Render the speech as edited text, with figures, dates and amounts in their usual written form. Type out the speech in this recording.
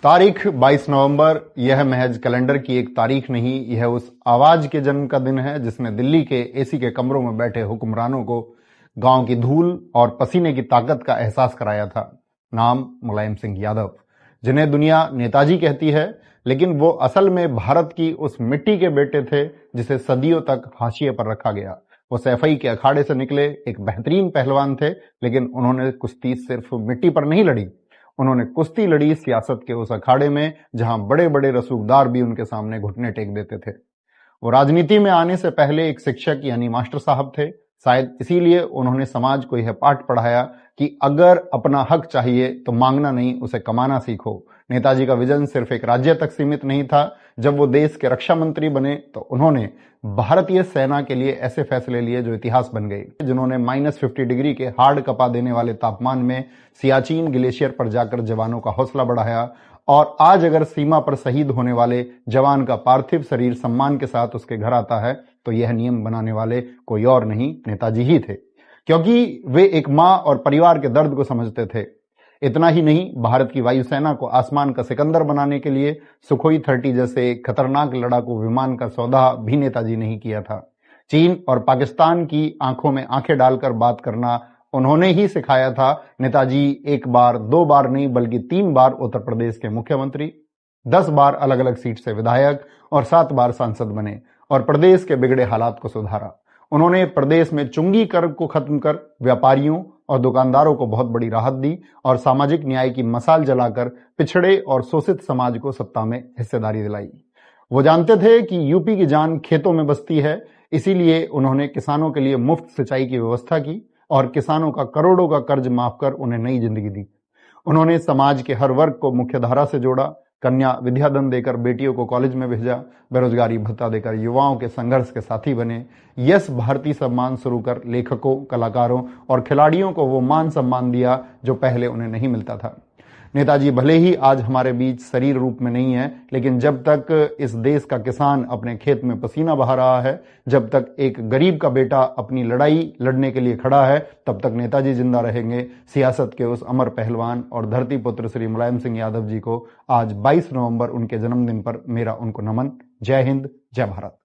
तारीख 22 नवंबर। यह महज कैलेंडर की एक तारीख नहीं, यह उस आवाज के जन्म का दिन है जिसने दिल्ली के एसी के कमरों में बैठे हुक्मरानों को गांव की धूल और पसीने की ताकत का एहसास कराया था। नाम मुलायम सिंह यादव, जिन्हें दुनिया नेताजी कहती है, लेकिन वो असल में भारत की उस मिट्टी के बेटे थे जिसे सदियों तक हाशिए पर रखा गया। वो सैफई के अखाड़े से निकले एक बेहतरीन पहलवान थे, लेकिन उन्होंने कुश्ती सिर्फ मिट्टी पर नहीं लड़ी, उन्होंने कुश्ती लड़ी सियासत के उस अखाड़े में जहां बड़े बड़े रसूखदार भी उनके सामने घुटने टेक देते थे। वो राजनीति में आने से पहले एक शिक्षक यानी मास्टर साहब थे। शायद इसीलिए उन्होंने समाज को यह पाठ पढ़ाया कि अगर अपना हक चाहिए तो मांगना नहीं, उसे कमाना सीखो। नेताजी का विजन सिर्फ एक राज्य तक सीमित नहीं था। जब वो देश के रक्षा मंत्री बने तो उन्होंने भारतीय सेना के लिए ऐसे फैसले लिए जो इतिहास बन गए, जिन्होंने -50 डिग्री के हार्ड कपा देने वाले तापमान में सियाचिन ग्लेशियर पर जाकर जवानों का हौसला बढ़ाया। और आज अगर सीमा पर शहीद होने वाले जवान का पार्थिव शरीर सम्मान के साथ उसके घर आता है तो यह नियम बनाने वाले कोई और नहीं, नेताजी ही थे, क्योंकि वे एक मां और परिवार के दर्द को समझते थे। इतना ही नहीं, भारत की वायुसेना को आसमान का सिकंदर बनाने के लिए सुखोई 30 जैसे खतरनाक लड़ाकू विमान का सौदा भी नेताजी ने ही किया था। चीन और पाकिस्तान की आंखों में आंखें डालकर बात करना उन्होंने ही सिखाया था। नेताजी एक बार, दो बार नहीं बल्कि 3 बार उत्तर प्रदेश के मुख्यमंत्री, 10 बार अलग अलग सीट से विधायक और 7 बार सांसद बने और प्रदेश के बिगड़े हालात को सुधारा। उन्होंने प्रदेश में चुंगी कर को खत्म कर व्यापारियों और दुकानदारों को बहुत बड़ी राहत दी और सामाजिक न्याय की मशाल जलाकर पिछड़े और शोषित समाज को सत्ता में हिस्सेदारी दिलाई। वो जानते थे कि यूपी की जान खेतों में बसती है, इसीलिए उन्होंने किसानों के लिए मुफ्त सिंचाई की व्यवस्था की और किसानों का करोड़ों का कर्ज माफ कर उन्हें नई जिंदगी दी। उन्होंने समाज के हर वर्ग को मुख्यधारा से जोड़ा, कन्या विद्याधन देकर बेटियों को कॉलेज में भेजा, बेरोजगारी भत्ता देकर युवाओं के संघर्ष के साथी बने, यस भारतीय सम्मान शुरू कर लेखकों, कलाकारों और खिलाड़ियों को वो मान सम्मान दिया जो पहले उन्हें नहीं मिलता था। नेताजी भले ही आज हमारे बीच शरीर रूप में नहीं है, लेकिन जब तक इस देश का किसान अपने खेत में पसीना बहा रहा है, जब तक एक गरीब का बेटा अपनी लड़ाई लड़ने के लिए खड़ा है, तब तक नेताजी जिंदा रहेंगे। सियासत के उस अमर पहलवान और धरती पुत्र श्री मुलायम सिंह यादव जी को आज 22 नवंबर उनके जन्मदिन पर मेरा उनको नमन। जय हिंद, जय भारत।